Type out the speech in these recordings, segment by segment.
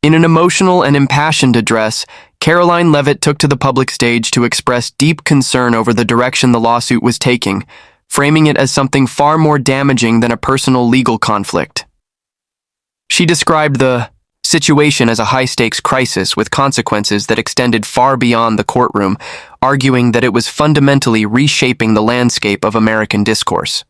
In an emotional and impassioned address, Karoline Leavitt took to the public stage to express deep concern over the direction the lawsuit was taking, framing it as something far more damaging than a personal legal conflict. She described the situation as a high-stakes crisis with consequences that extended far beyond the courtroom, arguing that it was fundamentally reshaping the landscape of American discourse.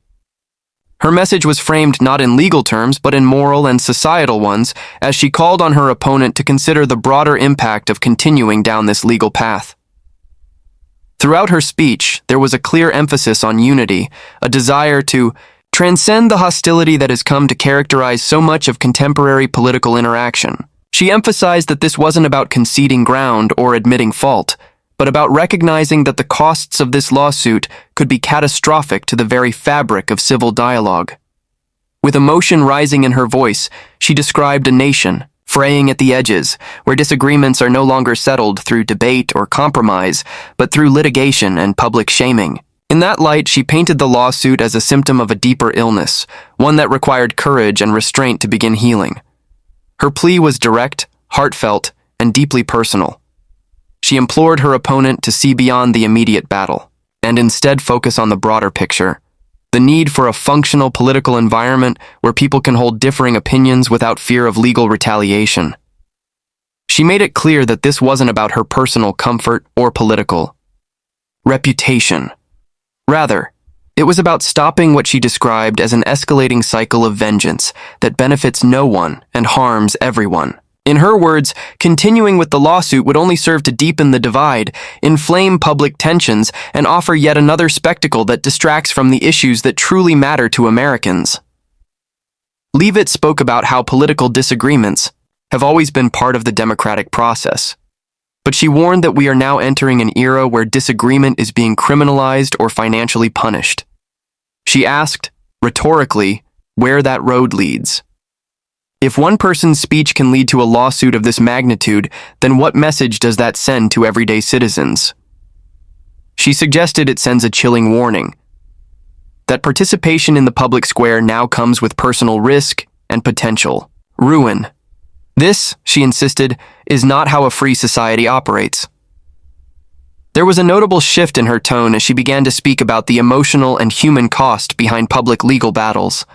Her message was framed not in legal terms, but in moral and societal ones, as she called on her opponent to consider the broader impact of continuing down this legal path. Throughout her speech, there was a clear emphasis on unity, a desire to transcend the hostility that has come to characterize so much of contemporary political interaction. She emphasized that this wasn't about conceding ground or admitting fault, but about recognizing that the costs of this lawsuit could be catastrophic to the very fabric of civil dialogue. With emotion rising in her voice, she described a nation, fraying at the edges, where disagreements are no longer settled through debate or compromise, but through litigation and public shaming. In that light, she painted the lawsuit as a symptom of a deeper illness, one that required courage and restraint to begin healing. Her plea was direct, heartfelt, and deeply personal. She implored her opponent to see beyond the immediate battle, and instead focus on the broader picture, the need for a functional political environment where people can hold differing opinions without fear of legal retaliation. She made it clear that this wasn't about her personal comfort or political reputation. Rather, it was about stopping what she described as an escalating cycle of vengeance that benefits no one and harms everyone. In her words, continuing with the lawsuit would only serve to deepen the divide, inflame public tensions, and offer yet another spectacle that distracts from the issues that truly matter to Americans. Leavitt spoke about how political disagreements have always been part of the democratic process, but she warned that we are now entering an era where disagreement is being criminalized or financially punished. She asked, rhetorically, where that road leads. If one person's speech can lead to a lawsuit of this magnitude, then what message does that send to everyday citizens? She suggested it sends a chilling warning that participation in the public square now comes with personal risk and potential ruin. This, she insisted, is not how a free society operates. There was a notable shift in her tone as she began to speak about the emotional and human cost behind public legal battles.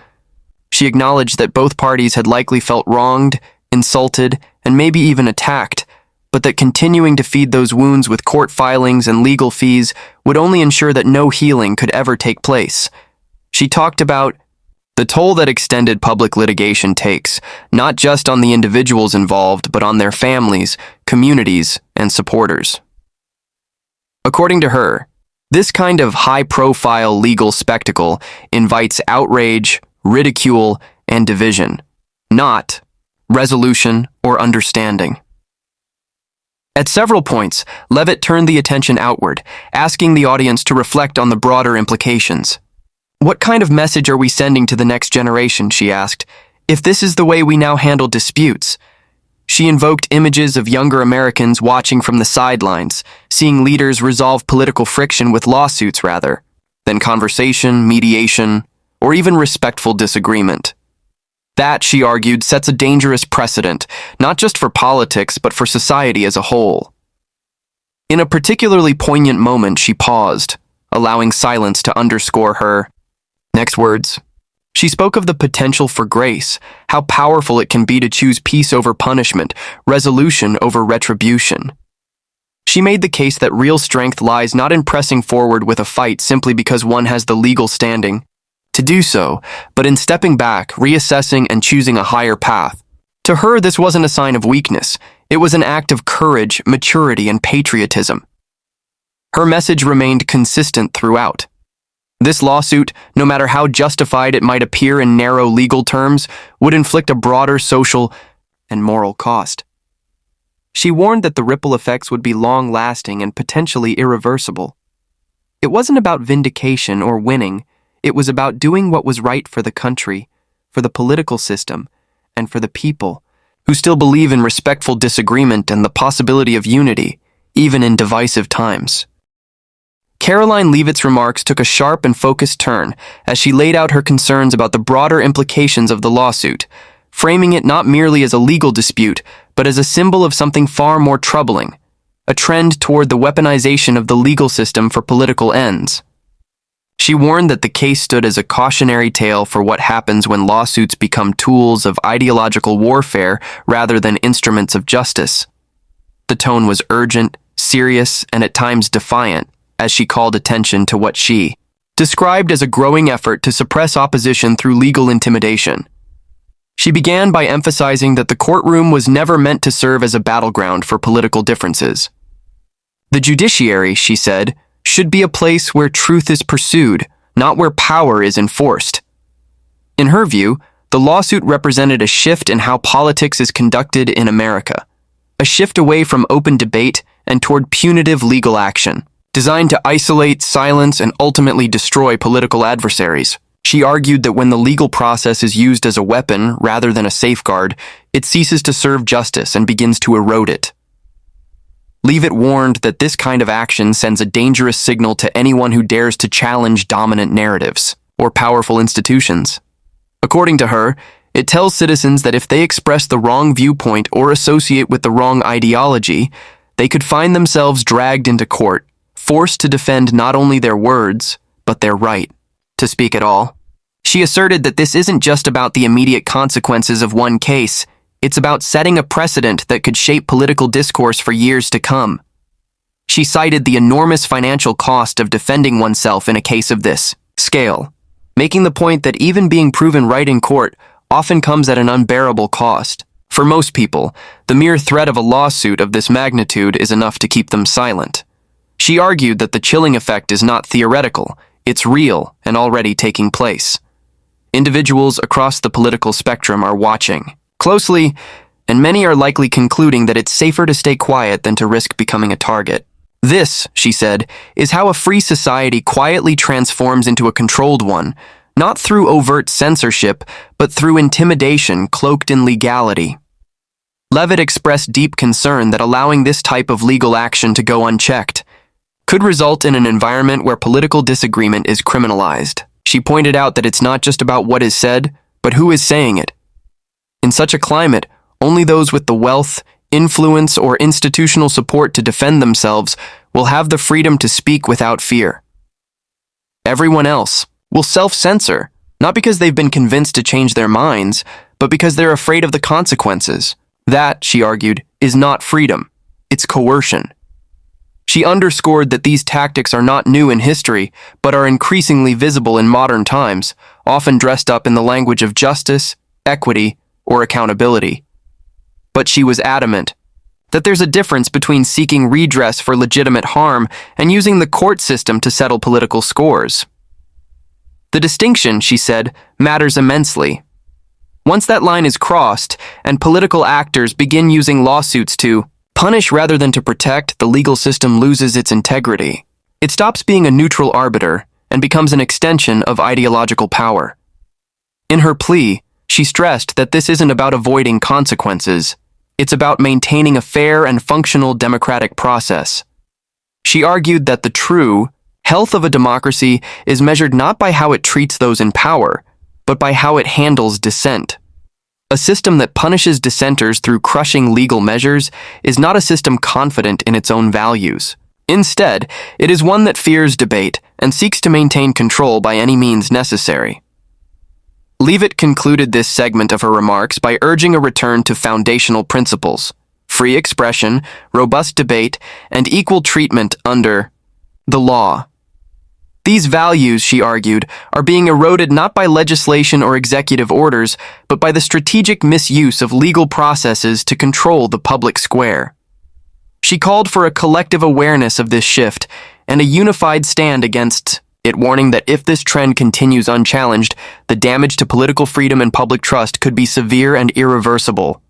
She acknowledged that both parties had likely felt wronged, insulted, and maybe even attacked, but that continuing to feed those wounds with court filings and legal fees would only ensure that no healing could ever take place. She talked about the toll that extended public litigation takes, not just on the individuals involved, but on their families, communities, and supporters. According to her, this kind of high-profile legal spectacle invites outrage, ridicule, and division, not resolution or understanding. At several points, Leavitt turned the attention outward, asking the audience to reflect on the broader implications. What kind of message are we sending to the next generation, she asked, if this is the way we now handle disputes? She invoked images of younger Americans watching from the sidelines, seeing leaders resolve political friction with lawsuits rather than conversation, mediation, or even respectful disagreement. That, she argued, sets a dangerous precedent, not just for politics, but for society as a whole. In a particularly poignant moment, she paused, allowing silence to underscore her next words. She spoke of the potential for grace, how powerful it can be to choose peace over punishment, resolution over retribution. She made the case that real strength lies not in pressing forward with a fight simply because one has the legal standing to do so, but in stepping back, reassessing, and choosing a higher path. To her, this wasn't a sign of weakness. It was an act of courage, maturity, and patriotism. Her message remained consistent throughout. This lawsuit, no matter how justified it might appear in narrow legal terms, would inflict a broader social and moral cost. She warned that the ripple effects would be long-lasting and potentially irreversible. It wasn't about vindication or winning. It was about doing what was right for the country, for the political system, and for the people, who still believe in respectful disagreement and the possibility of unity, even in divisive times. Karoline Leavitt's remarks took a sharp and focused turn as she laid out her concerns about the broader implications of the lawsuit, framing it not merely as a legal dispute, but as a symbol of something far more troubling, a trend toward the weaponization of the legal system for political ends. She warned that the case stood as a cautionary tale for what happens when lawsuits become tools of ideological warfare rather than instruments of justice. The tone was urgent, serious, and at times defiant, as she called attention to what she described as a growing effort to suppress opposition through legal intimidation. She began by emphasizing that the courtroom was never meant to serve as a battleground for political differences. The judiciary, she said, should be a place where truth is pursued, not where power is enforced. In her view, the lawsuit represented a shift in how politics is conducted in America, a shift away from open debate and toward punitive legal action, designed to isolate, silence, and ultimately destroy political adversaries. She argued that when the legal process is used as a weapon rather than a safeguard, it ceases to serve justice and begins to erode it. Leavitt warned that this kind of action sends a dangerous signal to anyone who dares to challenge dominant narratives or powerful institutions. According to her, it tells citizens that if they express the wrong viewpoint or associate with the wrong ideology, they could find themselves dragged into court, forced to defend not only their words, but their right to speak at all. She asserted that this isn't just about the immediate consequences of one case, it's about setting a precedent that could shape political discourse for years to come. She cited the enormous financial cost of defending oneself in a case of this scale, making the point that even being proven right in court often comes at an unbearable cost. For most people, the mere threat of a lawsuit of this magnitude is enough to keep them silent. She argued that the chilling effect is not theoretical, it's real and already taking place. Individuals across the political spectrum are watching closely, and many are likely concluding that it's safer to stay quiet than to risk becoming a target. This, she said, is how a free society quietly transforms into a controlled one, not through overt censorship, but through intimidation cloaked in legality. Leavitt expressed deep concern that allowing this type of legal action to go unchecked could result in an environment where political disagreement is criminalized. She pointed out that it's not just about what is said, but who is saying it. In such a climate, only those with the wealth, influence, or institutional support to defend themselves will have the freedom to speak without fear. Everyone else will self-censor, not because they've been convinced to change their minds, but because they're afraid of the consequences. That, she argued, is not freedom, it's coercion. She underscored that these tactics are not new in history, but are increasingly visible in modern times, often dressed up in the language of justice, equity, or accountability. But she was adamant that there's a difference between seeking redress for legitimate harm and using the court system to settle political scores. The distinction, she said, matters immensely. Once that line is crossed and political actors begin using lawsuits to punish rather than to protect, the legal system loses its integrity. It stops being a neutral arbiter and becomes an extension of ideological power. In her plea, she stressed that this isn't about avoiding consequences. It's about maintaining a fair and functional democratic process. She argued that the true health of a democracy is measured not by how it treats those in power, but by how it handles dissent. A system that punishes dissenters through crushing legal measures is not a system confident in its own values. Instead, it is one that fears debate and seeks to maintain control by any means necessary. Leavitt concluded this segment of her remarks by urging a return to foundational principles: free expression, robust debate, and equal treatment under the law. These values, she argued, are being eroded not by legislation or executive orders, but by the strategic misuse of legal processes to control the public square. She called for a collective awareness of this shift and a unified stand against it, warning that if this trend continues unchallenged, the damage to political freedom and public trust could be severe and irreversible.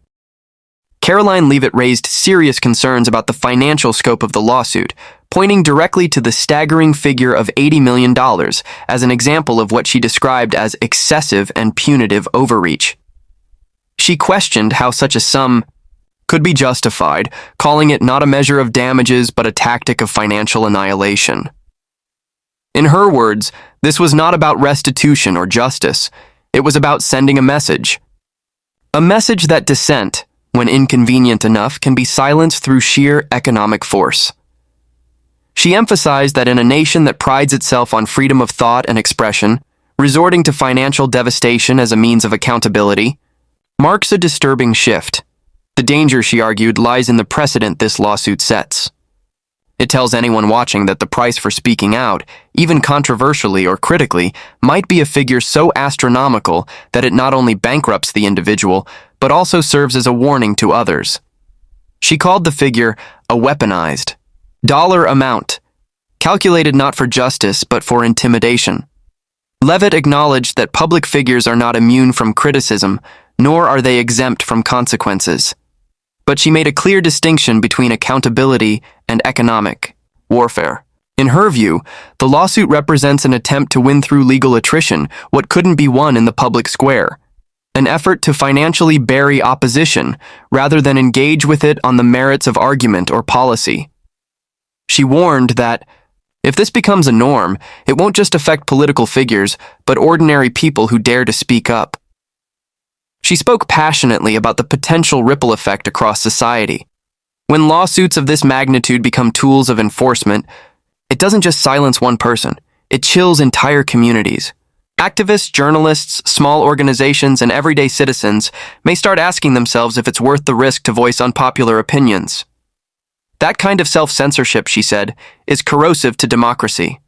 Karoline Leavitt raised serious concerns about the financial scope of the lawsuit, pointing directly to the staggering figure of $80 million as an example of what she described as excessive and punitive overreach. She questioned how such a sum could be justified, calling it not a measure of damages but a tactic of financial annihilation. In her words, this was not about restitution or justice. It was about sending a message. A message that dissent, when inconvenient enough, can be silenced through sheer economic force. She emphasized that in a nation that prides itself on freedom of thought and expression, resorting to financial devastation as a means of accountability marks a disturbing shift. The danger, she argued, lies in the precedent this lawsuit sets. It tells anyone watching that the price for speaking out, even controversially or critically, might be a figure so astronomical that it not only bankrupts the individual, but also serves as a warning to others. She called the figure a weaponized dollar amount, calculated not for justice but for intimidation. Leavitt acknowledged that public figures are not immune from criticism, nor are they exempt from consequences. But she made a clear distinction between accountability and economic warfare. In her view, the lawsuit represents an attempt to win through legal attrition what couldn't be won in the public square, an effort to financially bury opposition rather than engage with it on the merits of argument or policy. She warned that, if this becomes a norm, it won't just affect political figures, but ordinary people who dare to speak up. She spoke passionately about the potential ripple effect across society. When lawsuits of this magnitude become tools of enforcement, it doesn't just silence one person, it chills entire communities. Activists, journalists, small organizations, and everyday citizens may start asking themselves if it's worth the risk to voice unpopular opinions. That kind of self-censorship, she said, is corrosive to democracy.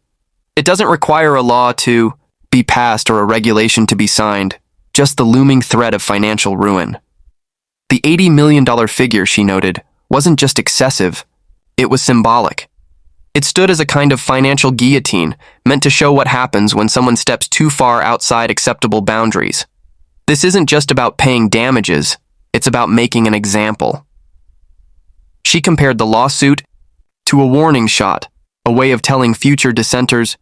It doesn't require a law to be passed or a regulation to be signed, just the looming threat of financial ruin. The $80 million figure, she noted, wasn't just excessive, it was symbolic. It stood as a kind of financial guillotine, meant to show what happens when someone steps too far outside acceptable boundaries. This isn't just about paying damages, it's about making an example. She compared the lawsuit to a warning shot, a way of telling future dissenters,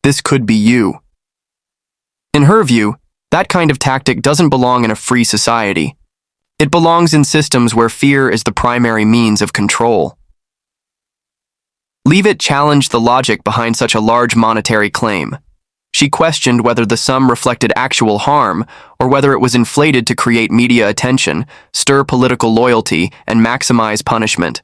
this could be you. In her view, that kind of tactic doesn't belong in a free society. It belongs in systems where fear is the primary means of control. Leavitt challenged the logic behind such a large monetary claim. She questioned whether the sum reflected actual harm or whether it was inflated to create media attention, stir political loyalty, and maximize punishment.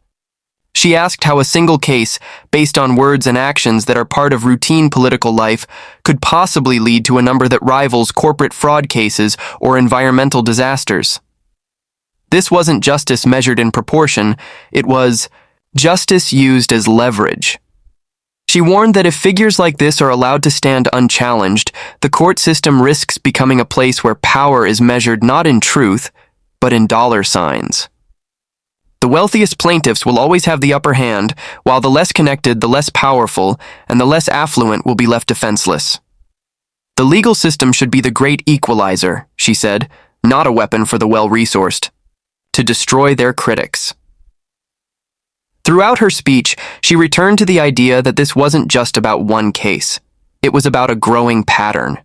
She asked how a single case, based on words and actions that are part of routine political life, could possibly lead to a number that rivals corporate fraud cases or environmental disasters. This wasn't justice measured in proportion, it was justice used as leverage. She warned that if figures like this are allowed to stand unchallenged, the court system risks becoming a place where power is measured not in truth, but in dollar signs. The wealthiest plaintiffs will always have the upper hand, while the less connected, the less powerful, and the less affluent will be left defenseless. The legal system should be the great equalizer, she said, not a weapon for the well-resourced, to destroy their critics. Throughout her speech, she returned to the idea that this wasn't just about one case. It was about a growing pattern.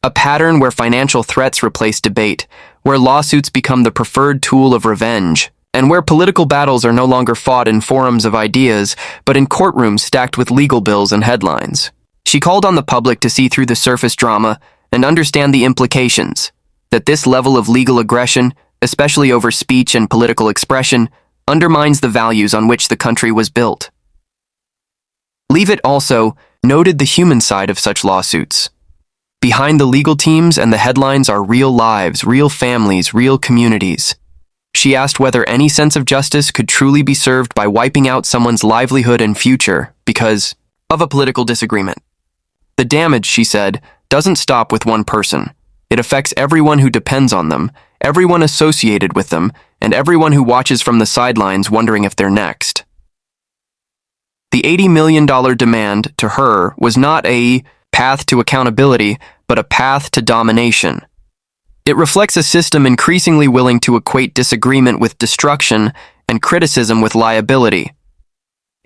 A pattern where financial threats replace debate, where lawsuits become the preferred tool of revenge, and where political battles are no longer fought in forums of ideas, but in courtrooms stacked with legal bills and headlines. She called on the public to see through the surface drama and understand the implications, that this level of legal aggression, especially over speech and political expression, undermines the values on which the country was built. Leavitt also noted the human side of such lawsuits. Behind the legal teams and the headlines are real lives, real families, real communities. She asked whether any sense of justice could truly be served by wiping out someone's livelihood and future because of a political disagreement. The damage, she said, doesn't stop with one person. It affects everyone who depends on them, everyone associated with them, and everyone who watches from the sidelines wondering if they're next. The $80 million demand, to her, was not a path to accountability, but a path to domination. It reflects a system increasingly willing to equate disagreement with destruction and criticism with liability.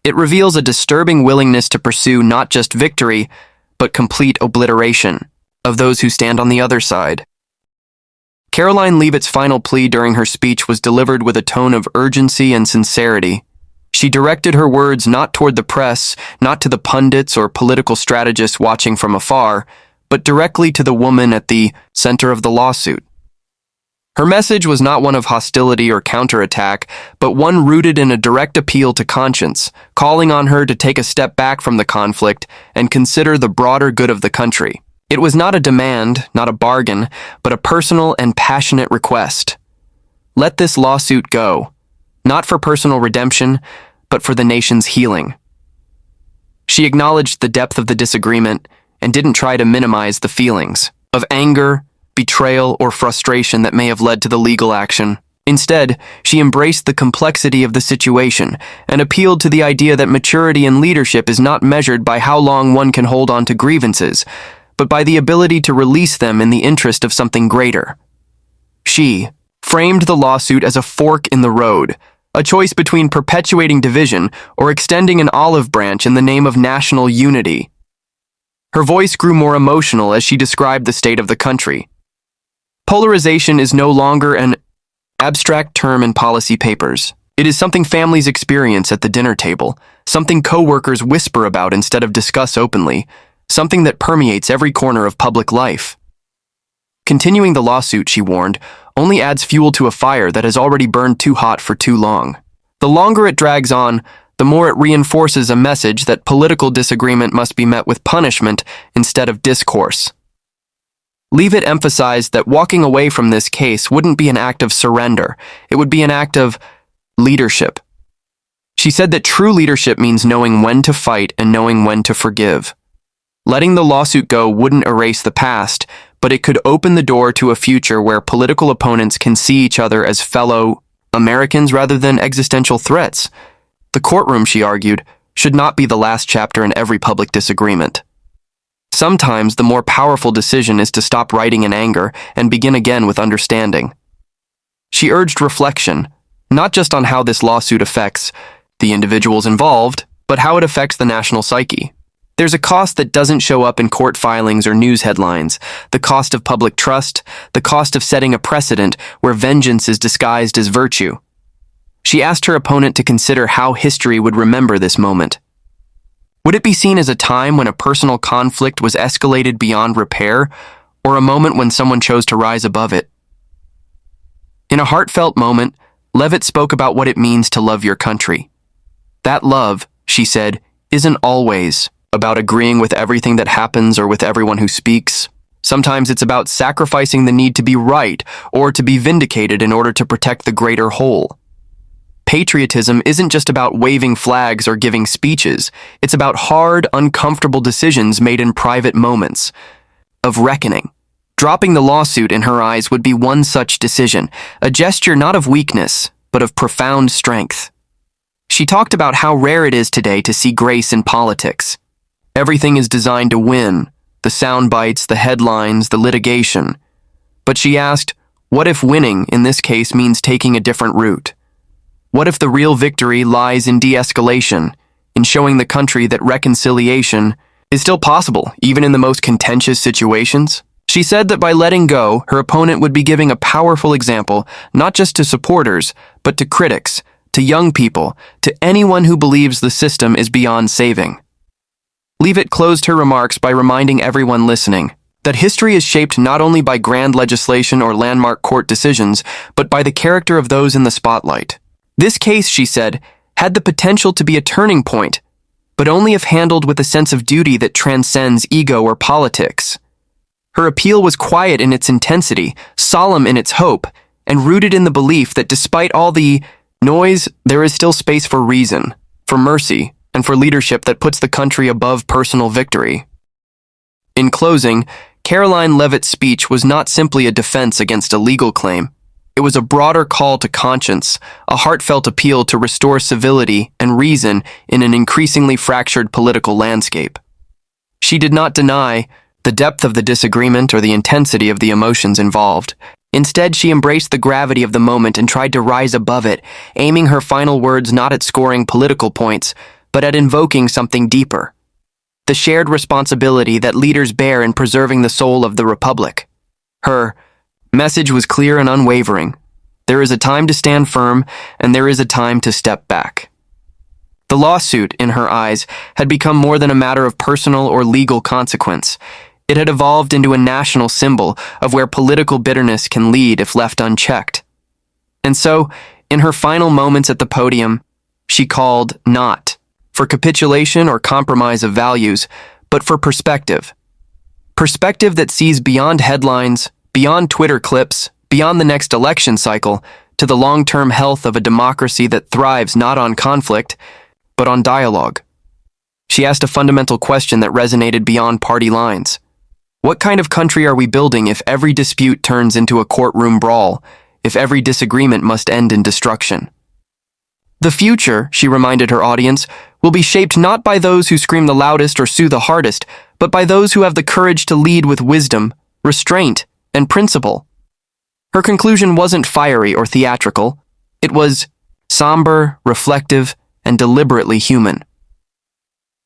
It reveals a disturbing willingness to pursue not just victory, but complete obliteration of those who stand on the other side. Karoline Leavitt's final plea during her speech was delivered with a tone of urgency and sincerity. She directed her words not toward the press, not to the pundits or political strategists watching from afar, but directly to the woman at the center of the lawsuit. Her message was not one of hostility or counterattack, but one rooted in a direct appeal to conscience, calling on her to take a step back from the conflict and consider the broader good of the country. It was not a demand, not a bargain, but a personal and passionate request. Let this lawsuit go, not for personal redemption, but for the nation's healing. She acknowledged the depth of the disagreement and didn't try to minimize the feelings of anger, betrayal, or frustration that may have led to the legal action. Instead, she embraced the complexity of the situation and appealed to the idea that maturity in leadership is not measured by how long one can hold on to grievances, but by the ability to release them in the interest of something greater. She framed the lawsuit as a fork in the road, a choice between perpetuating division or extending an olive branch in the name of national unity. Her voice grew more emotional as she described the state of the country. Polarization is no longer an abstract term in policy papers. It is something families experience at the dinner table, something coworkers whisper about instead of discuss openly, something that permeates every corner of public life. Continuing the lawsuit, she warned, only adds fuel to a fire that has already burned too hot for too long. The longer it drags on, the more it reinforces a message that political disagreement must be met with punishment instead of discourse. Leavitt emphasized that walking away from this case wouldn't be an act of surrender, it would be an act of leadership. She said that true leadership means knowing when to fight and knowing when to forgive. Letting the lawsuit go wouldn't erase the past, but it could open the door to a future where political opponents can see each other as fellow Americans rather than existential threats. The courtroom, she argued, should not be the last chapter in every public disagreement. Sometimes the more powerful decision is to stop writing in anger and begin again with understanding. She urged reflection, not just on how this lawsuit affects the individuals involved, but how it affects the national psyche. There's a cost that doesn't show up in court filings or news headlines, the cost of public trust, the cost of setting a precedent where vengeance is disguised as virtue. She asked her opponent to consider how history would remember this moment. Would it be seen as a time when a personal conflict was escalated beyond repair, or a moment when someone chose to rise above it? In a heartfelt moment, Leavitt spoke about what it means to love your country. That love, she said, isn't always about agreeing with everything that happens or with everyone who speaks. Sometimes it's about sacrificing the need to be right or to be vindicated in order to protect the greater whole. Patriotism isn't just about waving flags or giving speeches. It's about hard, uncomfortable decisions made in private moments of reckoning. Dropping the lawsuit, in her eyes, would be one such decision, a gesture not of weakness, but of profound strength. She talked about how rare it is today to see grace in politics. Everything is designed to win, the sound bites, the headlines, the litigation. But she asked, what if winning, in this case, means taking a different route? What if the real victory lies in de-escalation, in showing the country that reconciliation is still possible, even in the most contentious situations? She said that by letting go, her opponent would be giving a powerful example, not just to supporters, but to critics, to young people, to anyone who believes the system is beyond saving. Leavitt closed her remarks by reminding everyone listening that history is shaped not only by grand legislation or landmark court decisions, but by the character of those in the spotlight. This case, she said, had the potential to be a turning point, but only if handled with a sense of duty that transcends ego or politics. Her appeal was quiet in its intensity, solemn in its hope, and rooted in the belief that despite all the noise, there is still space for reason, for mercy, and for leadership that puts the country above personal victory. In closing, Karoline Leavitt's speech was not simply a defense against a legal claim. It was a broader call to conscience, a heartfelt appeal to restore civility and reason in an increasingly fractured political landscape. She did not deny the depth of the disagreement or the intensity of the emotions involved. Instead, she embraced the gravity of the moment and tried to rise above it, aiming her final words not at scoring political points, but at invoking something deeper: the shared responsibility that leaders bear in preserving the soul of the Republic. Her message was clear and unwavering. There is a time to stand firm, and there is a time to step back. The lawsuit, in her eyes, had become more than a matter of personal or legal consequence. It had evolved into a national symbol of where political bitterness can lead if left unchecked. And so, in her final moments at the podium, she called not for capitulation or compromise of values, but for perspective. Perspective that sees beyond headlines, beyond Twitter clips, beyond the next election cycle, to the long-term health of a democracy that thrives not on conflict, but on dialogue. She asked a fundamental question that resonated beyond party lines. What kind of country are we building if every dispute turns into a courtroom brawl, if every disagreement must end in destruction? The future, she reminded her audience, will be shaped not by those who scream the loudest or sue the hardest, but by those who have the courage to lead with wisdom, restraint, and principle. Her conclusion wasn't fiery or theatrical. It was somber, reflective, and deliberately human.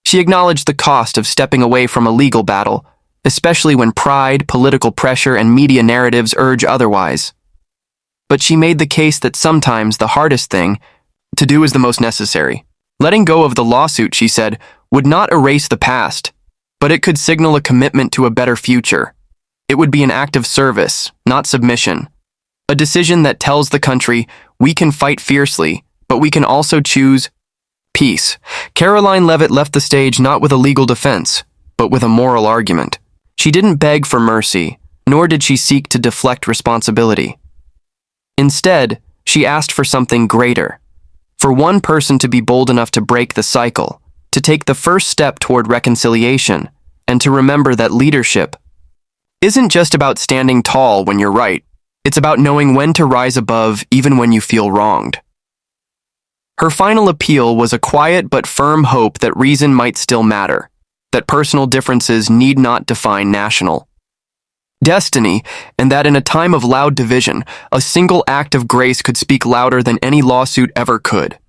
She acknowledged the cost of stepping away from a legal battle, especially when pride, political pressure, and media narratives urge otherwise. But she made the case that sometimes the hardest thing to do is the most necessary. Letting go of the lawsuit, she said, would not erase the past, but it could signal a commitment to a better future. It would be an act of service, not submission. A decision that tells the country, we can fight fiercely, but we can also choose peace. Karoline Leavitt left the stage not with a legal defense, but with a moral argument. She didn't beg for mercy, nor did she seek to deflect responsibility. Instead, she asked for something greater. For one person to be bold enough to break the cycle, to take the first step toward reconciliation, and to remember that leadership isn't just about standing tall when you're right. It's about knowing when to rise above even when you feel wronged. Her final appeal was a quiet but firm hope that reason might still matter, that personal differences need not define national destiny, and that in a time of loud division, a single act of grace could speak louder than any lawsuit ever could.